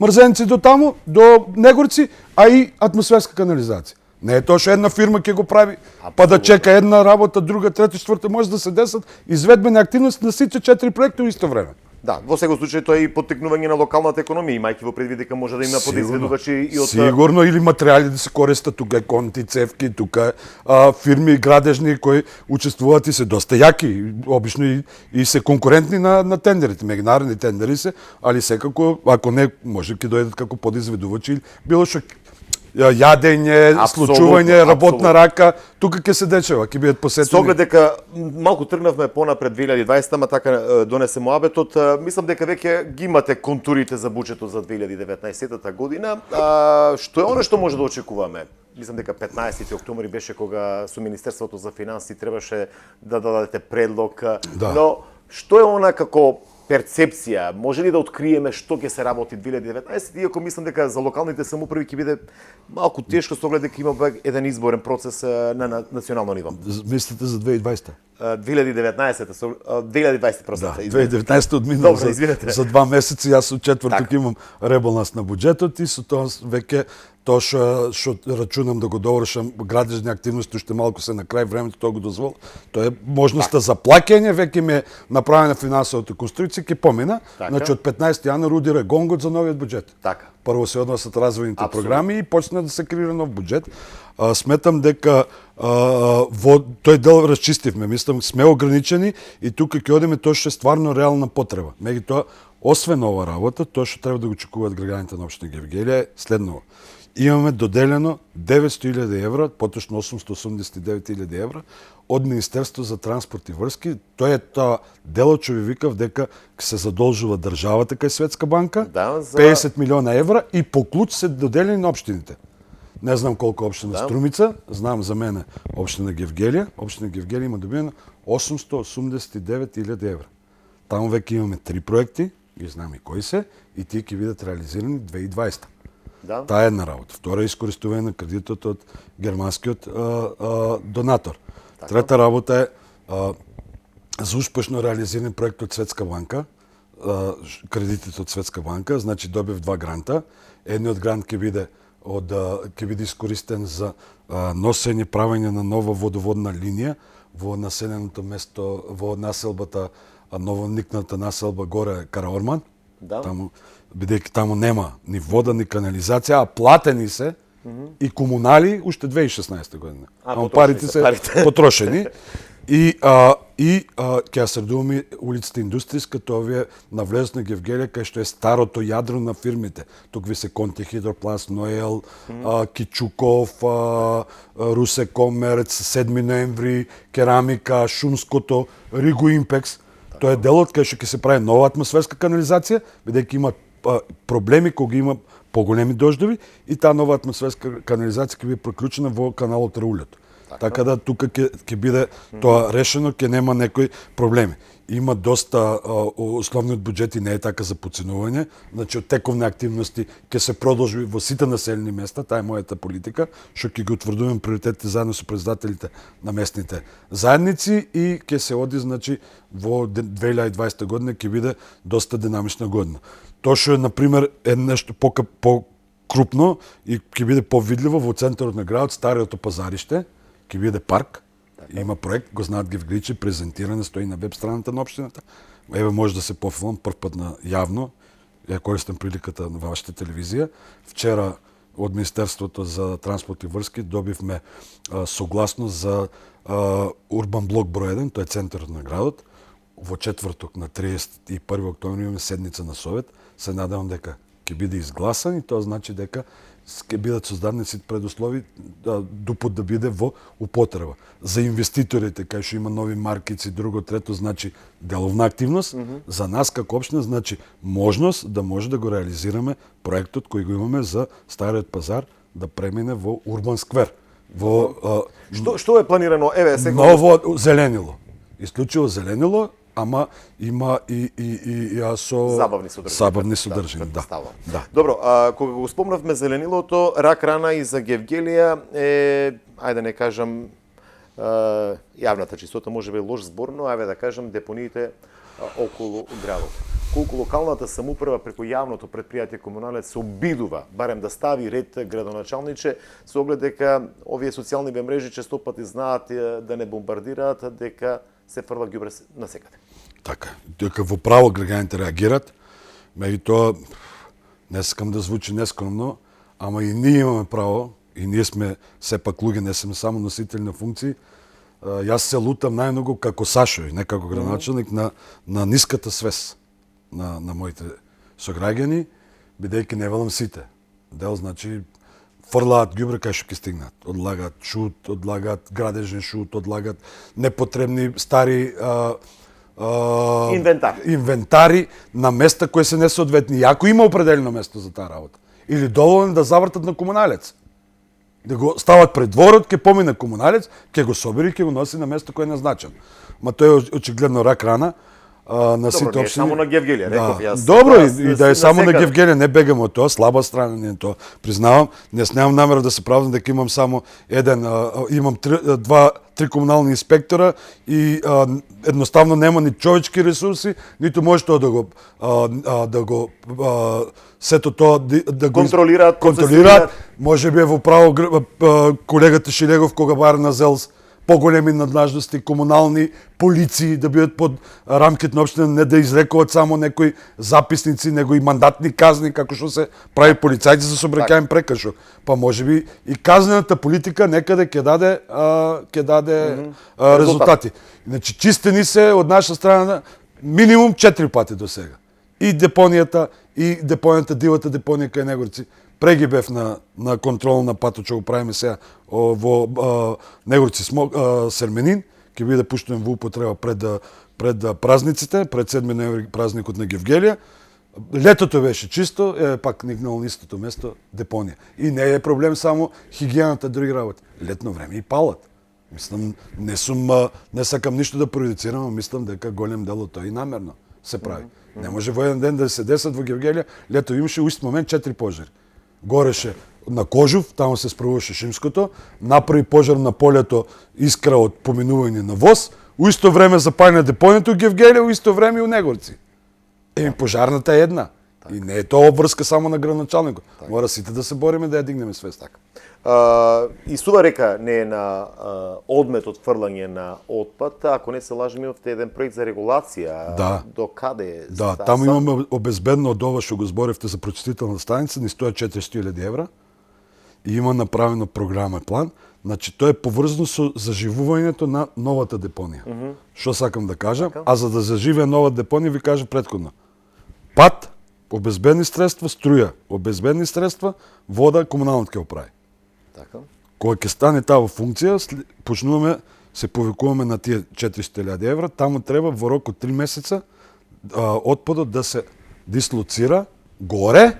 Мрзенци до таму, до Негорци, а и атмосферска канализација. Не е тоа што една фирма ќе го прави, па да чека една работа, друга, трета, четврта, може да се десат изведбени активности на сите 4 проекти у исто време. Да, во секој случај тоа е и поттикнување на локалната економија, имајќи во предвид дека може да има подизведувачи и од Сигурно, или материјали да се користат, тука е конти, цевки, тука фирми градежни кои учествуваат и се доста јаки, обично и се конкурентни на тендерите, меѓународни тендери се, али секако, ако не, може ќе дојдат како подизведувачи или било што јадење, случување, работна рака, тука ќе се дечева, ќе бидат посетени. Со оглед дека малку тргнавме понапред 2020, ама така донесе муабетот, мислам дека веќе ги имате контурите за буџетот за 2019 година. Што е оно што може да очекуваме? Мислам дека 15 октомври беше кога со Министерството за финансии требаше да дадете предлог, Да. но што е она како перцепција, може ли да откриеме што ќе се работи 2019, иако мислам дека за локалните самоуправи ќе биде малку тешко со оглед дека има еден изборен процес на национално ниво. Мислите за 2020? 2020 процес. Да, 2019 одминал Добро, извинете. за 2 месеци, јас од четврток Така. имам ребаланс на буџетот и со тоа веќе тоа што рачунам да го довршам градежни активности, уште малку се на крај времето тоа го дозвол. Тоа е можноста за плаќање, веќе ми е направена финансовата конструкција, ќе помина. Така. Значи од 15 јануари удира гонгот за новиот буџет. Така. Прво се однесат развојните Апсолутно. програми и почна да се креира нов буџет. Сметам дека во тој дел расчистивме, мислам сме ограничени и тука ќе одиме тоа што е стварно реална потреба. Меѓутоа, освен ова работа, тоа што треба да го очекуваат граѓаните на општина Гевгелија е следново. Имаме доделено 900.000 евра, поточно 889.000 евра од Министерство за транспорт и врски. Тоа е тоа делот што ви викав дека се задолжува државата кај Светска банка, Да, за 50 милиона евра и по клуч се доделени на општините. Не знам колку општина Да. Струмица, знам за мене општина Гевгелија. Општина Гевгелија има добиено 889.000 евра. Таму веќе имаме 3 проекти, ги знам и кои се, и тие ќе бидат реализирани 2020. Да. Таа е една работа. Втора е искористување на кредитот од германскиот донатор. Трета работа е за успешно реализиран проект од Светска банка, кредитите од Светска банка, значи добив 2 гранта. Едниот грант ќе биде искористен за носење, правење на нова водоводна линија во населеното место, во населбата, новоникната населба горе Караорман. Да. Таму, бидејќи таму нема ни вода, ни канализација, а платени се и комунали уште 2016 година. Ама парите се потрошени. И ќе ја средуваме улицата Индустријска, тоа овие навлезот на Гевгелија, кај што е старото јадро на фирмите. Тук ви се Конти Хидропласт, Ноел, Кичуков, Русе Комерц, 7 ноември, Керамика, Шумското, Риго Импекс. Тоа е делот кај што ќе се прави нова атмосферска канализација, бидејќи има проблеми кога има поголеми дождови и таа нова атмосферска канализација ќе биде проклучена во каналот Раулјото. Така да тука ќе биде тоа решено, ќе нема некои проблеми. Има доста условниот буџет и не е така за подценување, значи од тековни активности ќе се продолжи во сите населени места, таа е мојата политика, што ќе ги утврдувам приоритетите заедно со председателите на местните заедници и ќе се оди, значи, во 2020 година ќе биде доста динамична година. Тоа што е, например, е нешто по-крупно и ќе биде повидливо во центарот на градот, стариото пазариште, ќе биде парк. Има проект, го знаат Гевгличи, презентиране, стои на веб страната на општината. Еве може да се пофилам прв пат на јавно. Ја користам приликата на вашата телевизија. Вчера од Министерството за транспорт и врски добивме согласност за урбан блок број 1, тоа е центарот на градот. Во четврток на 31 октомври имаме седница на совет. Се надевам дека ќе биде изгласан и тоа значи дека ќе бидат создадени сите предуслови ДУП-от да биде во употреба. За инвеститорите, кај што има нови маркици, друго, трето, значи деловна активност. За нас како општина значи можност да може да го реализираме проектот кој го имаме за стариот пазар да премине во урбан сквер. Во Што е планирано? Еве сега ново зеленило. Исклучиво зеленило, ама има и со забавни содржини, да. Да. Добро, кога го спомнавме зеленилото, рак рана и за Гевгелија е, ајде да не кажам, јавната чистота може би е лош збор, но да кажем депониите околу градот. Колку локалната самоуправа преку јавното претпријатие Комуналец се обидува барем да стави ред градоначалниче, со оглед дека овие социјални мрежи често пати знаат да не бомбардираат, дека се фрла ѓубре насекаде. Така, дека во право граѓаните реагираат, меѓутоа не сакам да звучи нескромно, ама и ние имаме право, и ние сме сепак луѓе, не сме само носители на функции. Јас се лутам најмногу како Сашо, не како градоначалник, на ниската свест на моите сограѓани, бидејќи не велам сите. Дел значи фрлаат ѓубре кај што ќе стигнат. Одлагаат шут, одлагаат градежен шут, одлагаат непотребни стари инвентари на места кои се несоодветни. И ако има определено место за таа работа, или доволно да завртат на Комуналец, да го стават пред дворот, ќе помине Комуналец, ќе го собери и ќе го носи на место кое е назначено. Ма тој е очигледно рак рана на сите општини. Само на Гевгелија, реков јас. Добро, и да е само на Гевгелија, не бегам од тоа, слаба страна не е тоа. Признавам, не немам намера да се правдам дека имам само имам три комунални инспектора и едноставно нема ни човечки ресурси, ниту може тоа да го сето тоа да го контролираат. Може би е во право колегата Шилегов кога барна зел поголеми наднажности, комунални полиции да бидат под рамките на општина, не да изрекуваат само некои записници, него и мандатни казни, како што се прави полицајци за сообраќаен прекршок. Па може би и казнената политика некаде ќе даде резултати. Значи чистени се од наша страна минимум 4 пати до сега. И депонијата, дивата депонија кај Негорци. Преги бев на контрол на патот, што го правиме сега во Негорци Серменин, ќе биде пуштен во употреба пред празниците, пред 7 ноември празникот на Гевгелија. Летото беше чисто, пак никнало на истото место депонија. И не е проблем само хигиената, други работи. Летно време и палат. Мислам, не сакам ништо да пројуцирам, мислам дека голем дел од тоа и намерно се прави. Не може во еден ден да се десат во Гевгелија, лето имаше у ист момент 4 пожари. Гореше на Кожув, таму се справуваше Шимското, направи пожар на полето, искра од поминување на воз, у исто време запаљна депонијата у Гевгелија, у исто време и у Негорци. Пожарната е една. И не е тоа обврска само на градоначалникот. Мора сите да се бориме да ја дигнеме свест така. И Сува река не е на одмет од фрлање на отпад, ако не се лажем имавте еден проект за регулација. Да. До каде? Да, таму имаме обезбедно од ова што го зборевте за прочистителна станица, ни стоја 400.000 евра и има направено програма и план. Значи, тоа е поврзано со заживувањето на новата депонија. Што сакам да кажам? А за да заживее нова депонија, ви кажа претходно. Пат, обезбедни средства, струја, обезбедни средства, вода, комуналниот ќе оправи. Така. Кога ќе стане таа во функција, почнуваме, се повикуваме на тие 400.000 евра, таму треба во рок од 3 месеца отпадот да се дислоцира горе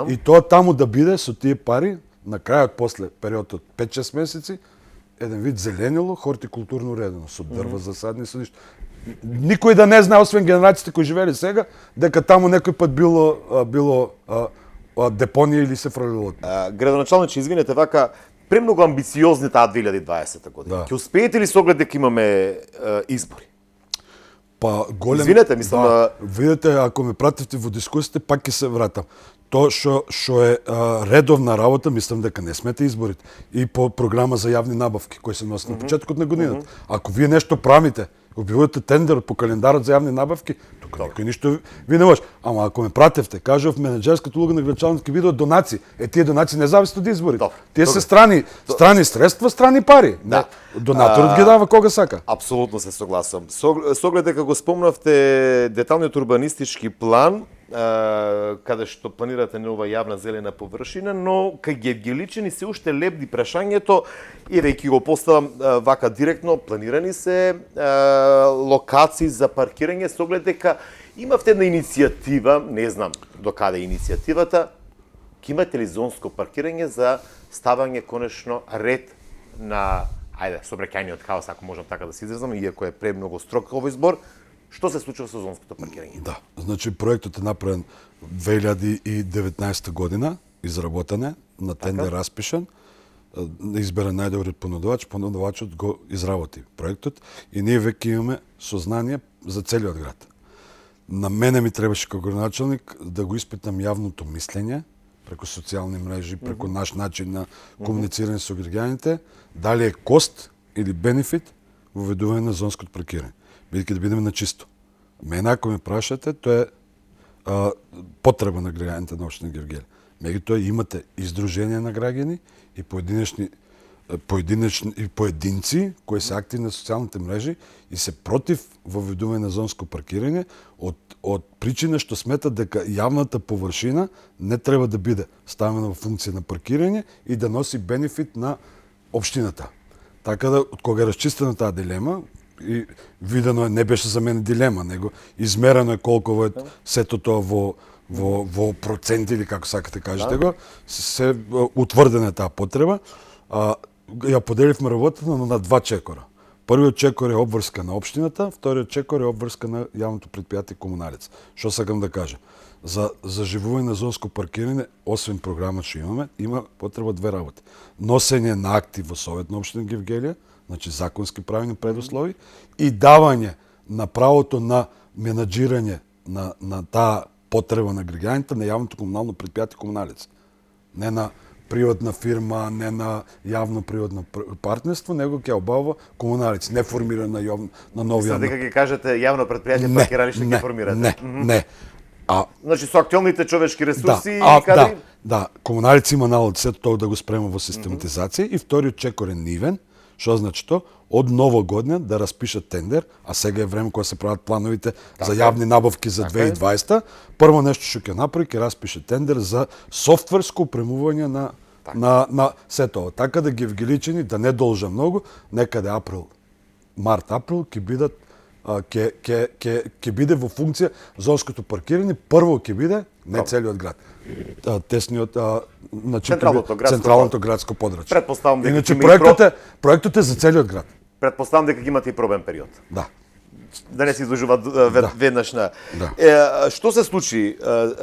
и тоа таму да биде со тие пари на крајот после период од 5-6 месеци еден вид зеленило, хортикултурно уредено, со дрва засадни, со ништо. Никој да не знае, освен генерациите кои живееле сега, дека таму некој пат било депонија или се фрлило. Градоначалниче, извинете, вака премногу амбициозни таа 2020 година. Ќе успеете ли со оглед дека имаме избори? Па голем. Извинете, мислам видете, ако ме пратите во дискусиите, пак ќе се вратам. Тоа што е редовна работа, мислам дека не смете изборите. И по програма за јавни набавки кои се носи на почетокот на годината. Ако вие нешто правите, објавувате тендер по календарот за јавни набавки, тука никој ништо ви не може. Ама ако ме пратевте, кажав менеджерската улога на градоначалникот ќе биде од донации. Тие донации не зависат од изборите. Тие се страни средства, страни пари. Да. Донаторот ги дава кога сака. Апсолутно се согласам. Со оглед дека го спомнавте деталниот урбанистички план, каде што планирате нова јавна зелена површина, но кај Гевгеличани се уште лебди прашањето, и веќе го поставам вака директно, планирани се локации за паркирање, со оглед дека имавте една иницијатива, не знам до каде е иницијативата, ќе имате ли зонско паркирање за ставање конечно ред на сообраќајниот хаос, ако можам така да се изразам, иако е премногу строг овој збор. Што се случува со зонското паркирање? Да, значи проектот е направен 2019 година, изработен е, на тендер распишан. да избере најдобриот понудувачот го изработи проектот и ние веќе имаме сознание за целиот град. На мене ми требаше како градоначалник да го испитам јавното мислење преку социјални мрежи, преку наш начин на комуницирање со граѓаните, дали е кост или бенефит воведување на зонското паркирање. Бидејќи да бидеме на чисто. Мене ако ме прашате, тоа е потреба на граѓаните на општина Гевгелија. Меѓутоа имате издруженија на граѓани и поединци кои се активни на социјалните мрежи и се против воведување на зонско паркирање од причина што сметат дека јавната површина не треба да биде ставена во функција на паркирање и да носи бенефит на општината. Така да, од кога е расчистена таа дилема, и видено е, не беше за мене дилема, него измерено е колку е сето тоа во проценти или како сакате кажете го, се утврдена таа потреба. Ја поделивме работата на два чекора. Првиот чекор е обврска на општината, вториот чекор е обврска на јавното предпријатие Комуналец. Што сакам да кажа? За заживување на зонско паркирање, освен програмот што имаме, има потреба две работи. Носење на акти во Совет на општина Гевгелија, значи законски правени предуслови, и давање на правото на менаџирање на таа потреба на граѓаните на јавното комунално предпријатие Комуналец. Не на приватна фирма, не на јавно-приватно партнерство, него ќе обава Комуналец, не формирана на нов јавно. Дека ќе кажете јавно предпријатие паркиралиште ќе формирате. Не. Значи со актуелните човечки ресурси и кадри? Да, Комуналец има налог сето тоа да го спрема во систематизација и вториот чекор е нивен. Што значи тоа? Од нова година да распишат тендер, а сега е време кога се прават плановите за јавни набавки за 2020. Прво нешто што ќе направи, ќе распише тендер за софтверско опремување на сето ова. Така да гевгеличани да не должа многу, некаде март-април ќе бидат ќе биде во функција зонското паркирање, прво ќе биде не целиот град. Тесниот централното градско подрачје. Претпоставам дека иначе проектот е за целиот град. Претпоставам дека ќе имате и пробен период. Да. Да не се изложува веднаш на. Што се случи?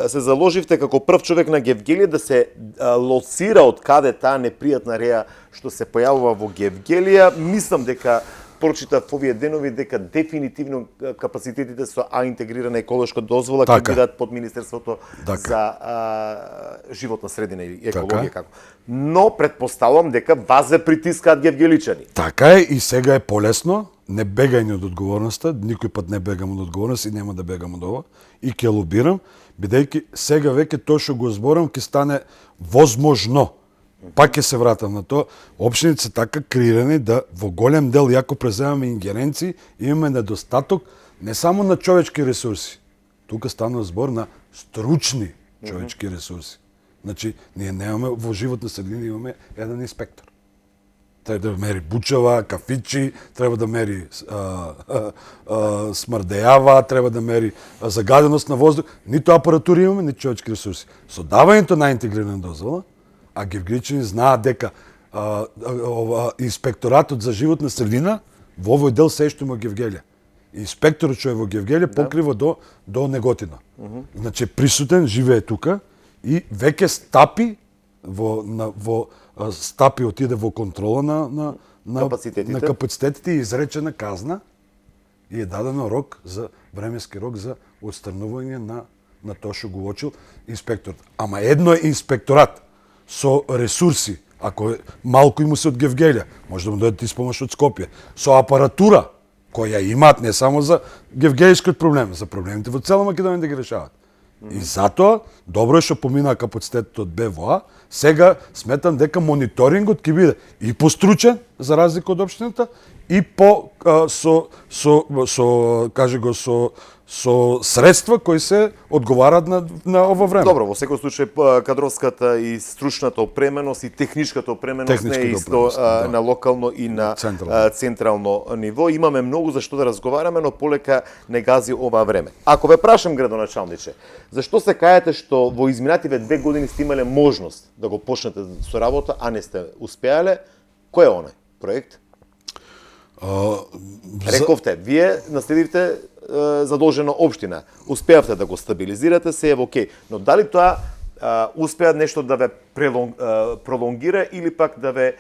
Се заложивте како прв човек на Гевгелија да се лоцира од каде таа непријатна реа што се појавува во Гевгелија. Мислам дека прочитав овие денови дека дефинитивно капацитетите со интегрирана еколошка дозвола ќе бидат под Министерството за животна средина и екологија како. Но претпоставувам дека вас се притискаат гевгеличани. Така е и сега е полесно, не бегање од одговорноста, никој пат не бегам од одговорност и нема да бегам од ова и ќе лобирам, бидејќи сега веќе тоа што го зборам ќе стане возможно. Пак ќе се вратам на тоа, општините се така креирани да во голем дел, јако преземаме ингеренции, имаме недостаток не само на човечки ресурси. Тука станува збор на стручни човечки ресурси. Значи, ние немаме во животна средина, имаме еден инспектор. Треба да мери бучава, кафичи, треба да мери смрдејава, треба да мери загаденост на воздух. Ниту апаратура имаме, ниту човечки ресурси. Со давањето на интегрирана дозвола, а гевгеличани знаат дека инспекторатот за животна средина во овој дел се што има Гевгелија. Инспекторот што е во Гевгелија покрива до Неготина. Значи присутен, живее тука и веќе стапи стапи отиде во контрола на капацитетите и изречена казна и е дадено временски рок за отстранување на тоа што го уочил инспекторот. Ама едно е инспекторат со ресурси, ако малку му се од Гевгелија, може да му дојдат испомош од Скопје, со апаратура која имаат не само за гевгеличкиот проблем, за проблемите во цела Македонија да ги решават. И затоа добро е што поминаа капацитетот од БВА, сега сметам дека мониторингот ќе биде и постручен за разлика од општината и со средства кои се одговараат на ова време. Добро, во секој случај кадровската и стручната опременост и техничката опременост не е исто на локално и на централно ниво. Имаме многу за што да разговараме, но полека не гази ова време. Ако ве прашам, градоначалниче, зашто се кајате што во изминативе 2 години сте имале можност да го почнете со работа, а не сте успеале? Кој е онај проект? Рековте, вие наследивте задолжена општина, успеавте да го стабилизирате, се е окей. Но дали тоа успеа нешто да ве пролонгира или пак да ве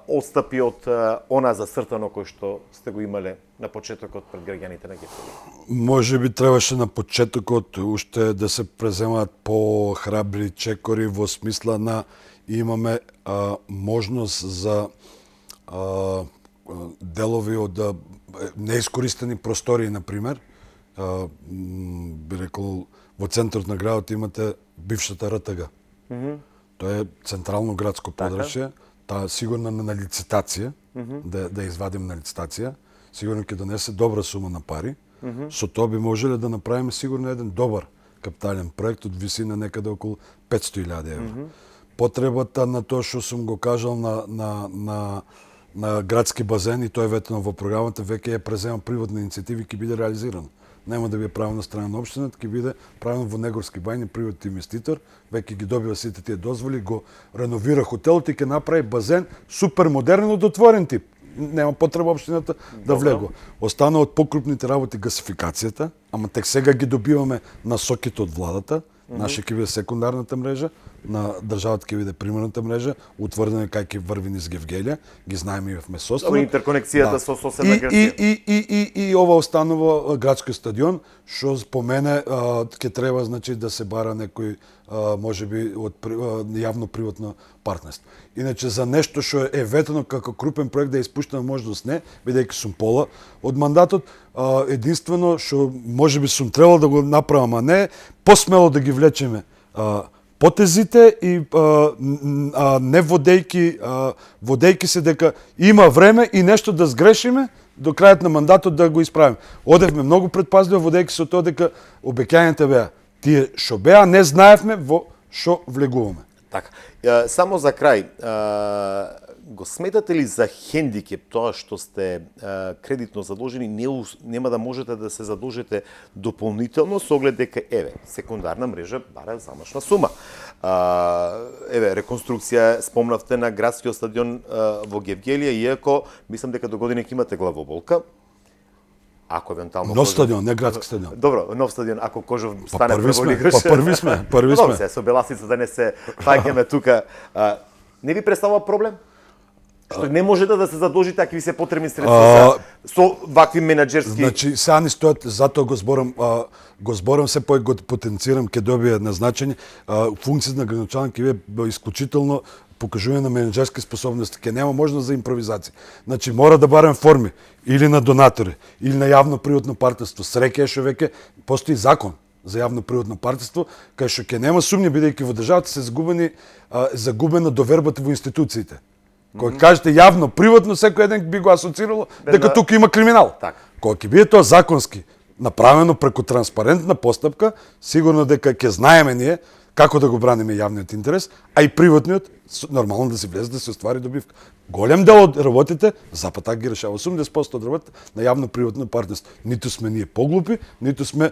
отстапи од она зацртано кој што сте го имале на почетокот пред граѓаните на Гевгелија? Може би требаше на почетокот уште да се преземаат по-храбри чекори во смисла на имаме можност за делови од неискористени простории, например. Би рекол, во центарот на градот имате бившата РТГ. Тоа е централно градско подрачје. Таа сигурно на лицитација, да извадим на лицитација, сигурно ќе донесе добра сума на пари. Со тоа би можеле да направиме сигурно еден добар капитален проект од висина некаде околу 500.000 евра. Потребата на тоа што сум го кажал на градски базен, и тоа е ветено во програмата, веќе е презема приватна иницијатива и ќе биде реализирано. Нема да биде правено страна на општината, ќе биде правено во Негорски бајни, приватен инвеститор, веќе ги добива сите тие дозволи, го реновира хотелот и ќе направи базен супер модерен од отворен тип. Нема потреба општината да влегува. Остана од покрупните работи гасификацијата, ама тек сега ги добиваме насоките од владата. Наша ќе биде секундарната мрежа, на државата ќе биде примерната мрежа, утврдено кај ќе врви низ Гевгелија, ги знаеме и во состав. Интерконекцијата со соседна Грција. И ова останува градски стадион, што спомене ќе треба значи да се бара некој можеби од јавно-приватно партнерство. Иначе за нешто што е ветено како крупен проект да испуштаме можност не, бидејќи сум пола од мандатот, единствено што можеби сум требал да го направам, а не посмело да ги влечеме потезите и не водејќи се дека има време и нешто да сгрешиме до крајот на мандатот да го исправиме. Одевме многу предпазливо водејќи се од тоа дека обеќањата беа тие што беа, не знаевме во што влегуваме. Така. Само за крај, го сметате ли за хендикеп тоа што сте кредитно задолжени, нема да можете да се задолжите дополнително со оглед дека секундарна мрежа бара замашна сума. Реконструкција спомнавте на градскиот стадион во Гевгелија, иако мислам дека до година ќе имате главоболка. Ако евентуално нов стадион, не градски стадион. Добро, нов стадион, ако Кожов стане прволигаш. Први сме. Добро, се со Беласица да не се фаќаме тука. Не ви представува проблем? Што не можете да се задолжите, ако ви се потребни средства со вакви менаџерски... Значи, сега ни стојат, затоа го зборам се го потенцирам, ќе добие назначење. Функцијата на градоначалник ќе биде исклучително покажување на менаџерски способности, ќе нема можност за импровизација. Значи, мора да барам форми или на донатори, или на јавно-приватно партнерство. Среќа е што веќе постои закон за јавно-приватно партнерство, кај што ќе нема сумња, бидејќи во државата се загубена довербата во институциите. Кога кажете јавно, приватно, секој еден би го асоцирало дека тука има криминал. Кога ќе биде тоа законски направено преку транспарентна постапка, сигурно дека ќе знаеме ние како да го браниме јавниот интерес, а и приватниот нормално да се влезе да се оствари добивка. Голем дел од работите, Запад така ги решава, 80% од работите на јавно-приватно партнерство. Ниту сме ние поглупи, ниту сме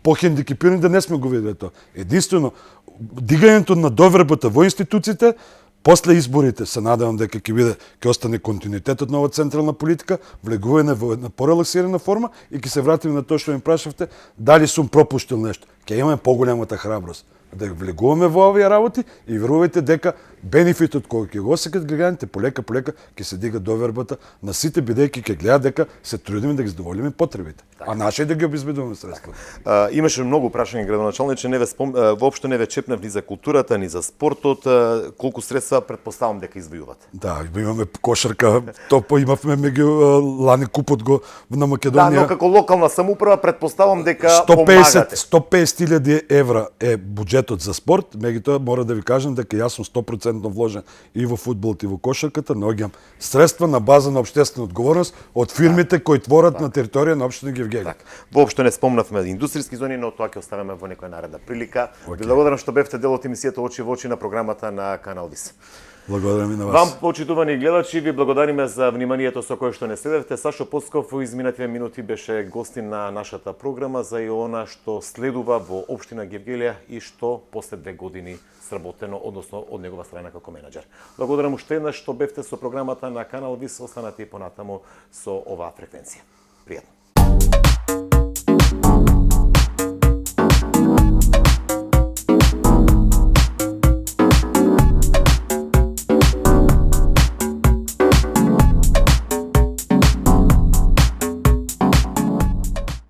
похендикипирани да не сме го виделе тоа. Единствено, дигањето на довербата во институциите, после изборите се надевам дека ќе остане континуитетот на оваа централна политика, влегување во една порелаксирана форма и ќе се вратиме на тоа што ми прашавте, дали сум пропуштил нешто. Ќе имаме поголемата храброст да влегуваме во овие работи и верувајте дека бенефитот кој ќе го осекат граѓаните полека ќе се дига довербата на сите, бидејќи ќе гледаат дека се трудиме да ги задоволиме потребите, а наше да ги обезбедуваме средства. Имаше многу прашања, градоначалниче, воопшто не ве чепнав ни за културата, ни за спортот, колку средства претпоставам дека извојувате. Да, имаме кошарка, имавме меѓу лани купот го на Македонија. Да, но како локална самоуправа претпоставам дека помагате. 150.000 евра е буџетот за спорт, меѓутоа мора да ви кажам дека јас сум 100% вложен и во фудбалот и во кошарката, наоѓам средства на база на општествена одговорност од фирмите кои творат на територија на општина Гевгелија. Воопшто не спомнавме индустријски зони, но тоа ќе оставиме во некоја наредна прилика. Ви благодарам што бевте дел од емисијата Очи во очи на програмата на Канал Вис. Благодарам и на вас. Вам, почитувани гледачи, ви благодариме за вниманието со кое што не следевте. Сашо Посков во изминативе минути беше гостин на нашата програма за и она што следува во општина Гевгелија и што после 2 години сработено, односно од негова страна како менаџер. Благодарам уште еднаш што бевте со програмата на Канал Вис, останате и понатаму со оваа фреквенција. Пријатно.